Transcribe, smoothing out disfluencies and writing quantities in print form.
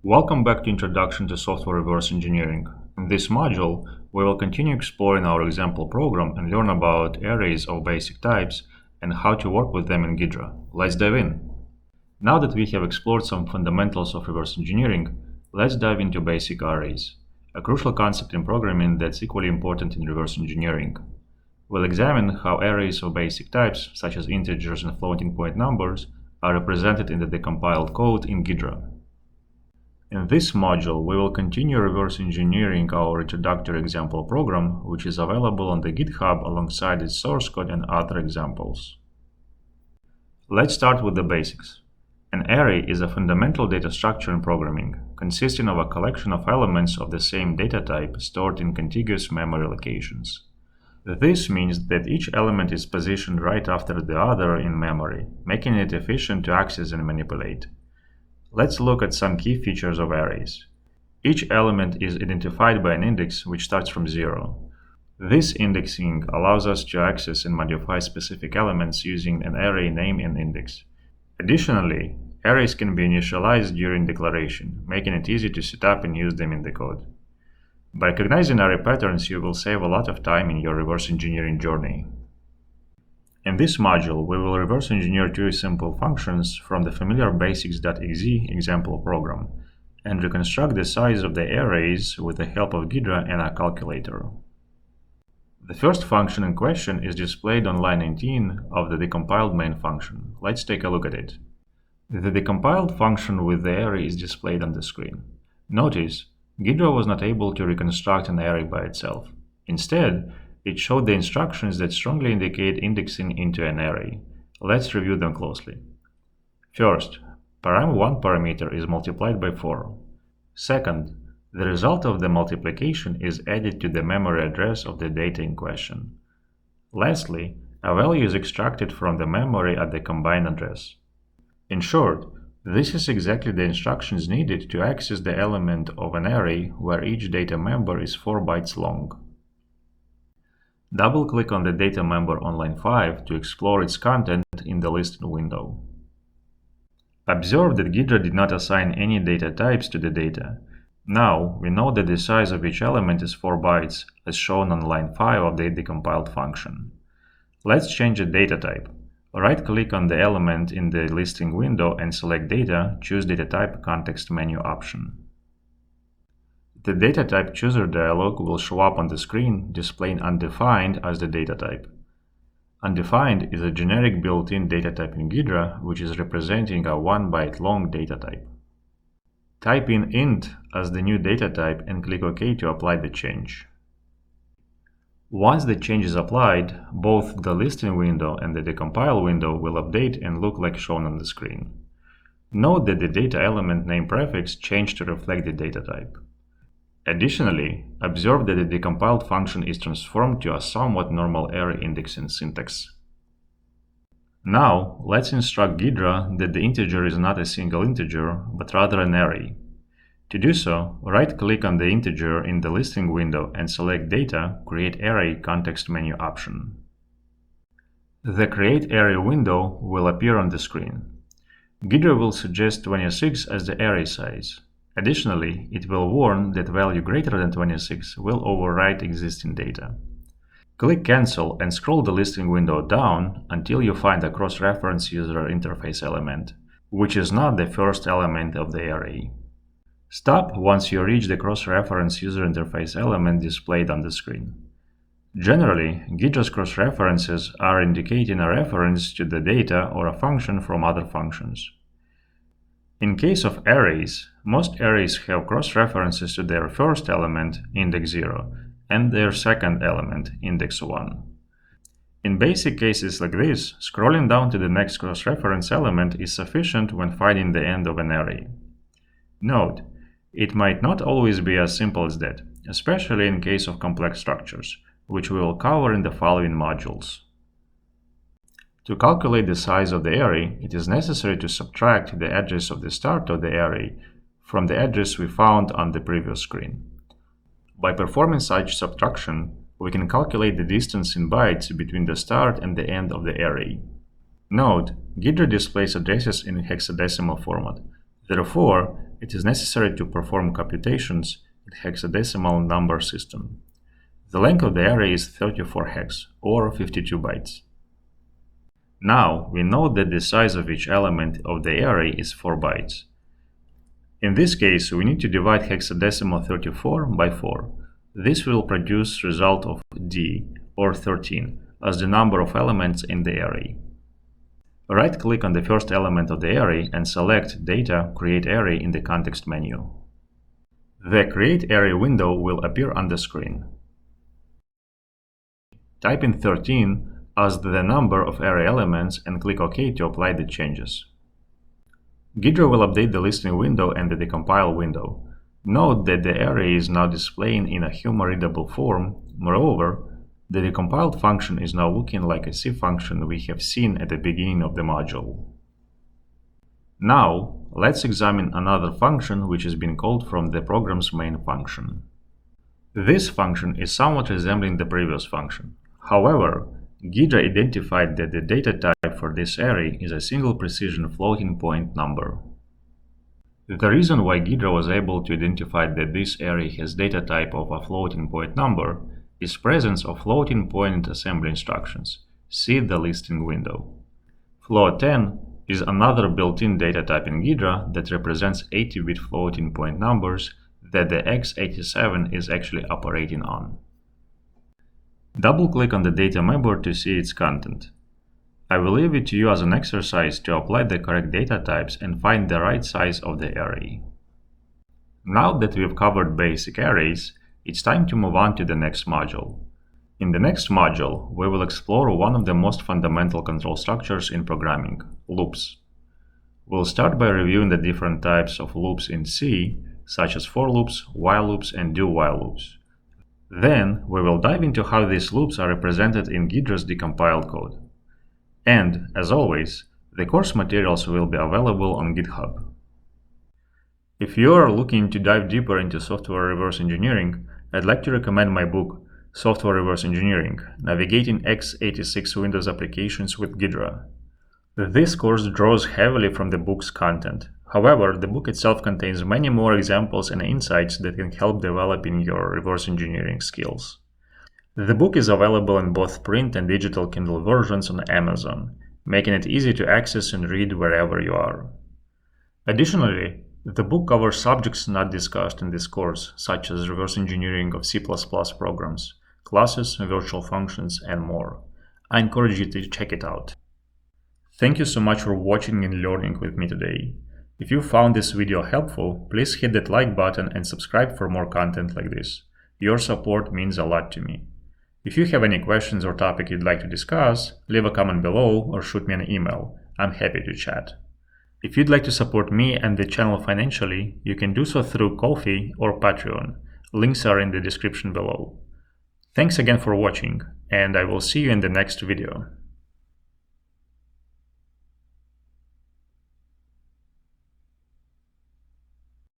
Welcome back to Introduction to Software Reverse Engineering. In this module, we will continue exploring our example program and learn about arrays of basic types and how to work with them in Ghidra. Let's dive in. Now that we have explored some fundamentals of reverse engineering, let's dive into basic arrays, a crucial concept in programming that's equally important in reverse engineering. We'll examine how arrays of basic types, such as integers and floating point numbers, are represented in the decompiled code in Ghidra. In this module, we will continue reverse engineering our introductory example program, which is available on the GitHub alongside its source code and other examples. Let's start with the basics. An array is a fundamental data structure in programming, consisting of a collection of elements of the same data type stored in contiguous memory locations. This means that each element is positioned right after the other in memory, making it efficient to access and manipulate. Let's look at some key features of arrays. Each element is identified by an index which starts from 0. This indexing allows us to access and modify specific elements using an array name and index. Additionally, arrays can be initialized during declaration, making it easy to set up and use them in the code. By recognizing array patterns, you will save a lot of time in your reverse engineering journey. In this module, we will reverse engineer two simple functions from the familiar basics.exe example program and reconstruct the size of the arrays with the help of Ghidra and a calculator. The first function in question is displayed on line 19 of the decompiled main function. Let's take a look at it. The decompiled function with the array is displayed on the screen. Notice, Ghidra was not able to reconstruct an array by itself. Instead, it showed the instructions that strongly indicate indexing into an array. Let's review them closely. First, param1 parameter is multiplied by 4. Second, the result of the multiplication is added to the memory address of the data in question. Lastly, a value is extracted from the memory at the combined address. In short, this is exactly the instructions needed to access the element of an array where each data member is 4 bytes long. Double-click on the data member on line 5 to explore its content in the listing window. Observe that Ghidra did not assign any data types to the data. Now, we know that the size of each element is 4 bytes, as shown on line 5 of the decompiled function. Let's change the data type. Right-click on the element in the listing window and select Data, choose Data Type Context Menu option. The data type chooser dialog will show up on the screen, displaying undefined as the data type. Undefined is a generic built-in data type in Ghidra, which is representing a 1 byte long data type. Type in int as the new data type and click OK to apply the change. Once the change is applied, both the listing window and the decompile window will update and look like shown on the screen. Note that the data element name prefix changed to reflect the data type. Additionally, observe that the decompiled function is transformed to a somewhat normal array indexing syntax. Now, let's instruct Ghidra that the integer is not a single integer, but rather an array. To do so, right-click on the integer in the listing window and select Data, Create Array Context Menu option. The Create Array window will appear on the screen. Ghidra will suggest 26 as the array size. Additionally, it will warn that value greater than 26 will overwrite existing data. Click Cancel and scroll the listing window down until you find a cross-reference user interface element, which is not the first element of the array. Stop once you reach the cross-reference user interface element displayed on the screen. Generally, Ghidra's cross-references are indicating a reference to the data or a function from other functions. In case of arrays, most arrays have cross-references to their first element, index 0, and their second element, index 1. In basic cases like this, scrolling down to the next cross-reference element is sufficient when finding the end of an array. Note, it might not always be as simple as that, especially in case of complex structures, which we will cover in the following modules. To calculate the size of the array, it is necessary to subtract the address of the start of the array from the address we found on the previous screen. By performing such subtraction, we can calculate the distance in bytes between the start and the end of the array. Note, Ghidra displays addresses in hexadecimal format. Therefore, it is necessary to perform computations in hexadecimal number system. The length of the array is 34 hex, or 52 bytes. Now, we know that the size of each element of the array is 4 bytes. In this case, we need to divide hexadecimal 34 by 4. This will produce result of D, or 13, as the number of elements in the array. Right-click on the first element of the array and select Data Create Array in the context menu. The Create Array window will appear on the screen. Type in 13 as the number of array elements and click OK to apply the changes. Ghidra will update the listing window and the decompile window. Note that the array is now displaying in a human-readable form. Moreover, the decompiled function is now looking like a C function we have seen at the beginning of the module. Now, let's examine another function which has been called from the program's main function. This function is somewhat resembling the previous function. However, Ghidra identified that the data type for this array is a single precision floating point number. The reason why Ghidra was able to identify that this array has data type of a floating point number is presence of floating point assembly instructions. See the listing window. Float10 is another built-in data type in Ghidra that represents 80-bit floating point numbers that the x87 is actually operating on. Double-click on the data member to see its content. I will leave it to you as an exercise to apply the correct data types and find the right size of the array. Now that we've covered basic arrays, it's time to move on to the next module. In the next module, we will explore one of the most fundamental control structures in programming, loops. We'll start by reviewing the different types of loops in C, such as for loops, while loops, and do-while loops. Then, we will dive into how these loops are represented in Ghidra's decompiled code. And, as always, the course materials will be available on GitHub. If you are looking to dive deeper into software reverse engineering, I'd like to recommend my book, Software Reverse Engineering: Navigating x86 Windows Applications with Ghidra. This course draws heavily from the book's content. However, the book itself contains many more examples and insights that can help developing your reverse engineering skills. The book is available in both print and digital Kindle versions on Amazon, making it easy to access and read wherever you are. Additionally, the book covers subjects not discussed in this course, such as reverse engineering of C++ programs, classes, virtual functions, and more. I encourage you to check it out. Thank you so much for watching and learning with me today. If you found this video helpful, please hit that like button and subscribe for more content like this. Your support means a lot to me. If you have any questions or topic you'd like to discuss, leave a comment below or shoot me an email. I'm happy to chat. If you'd like to support me and the channel financially, you can do so through Ko-fi or Patreon. Links are in the description below. Thanks again for watching, and I will see you in the next video.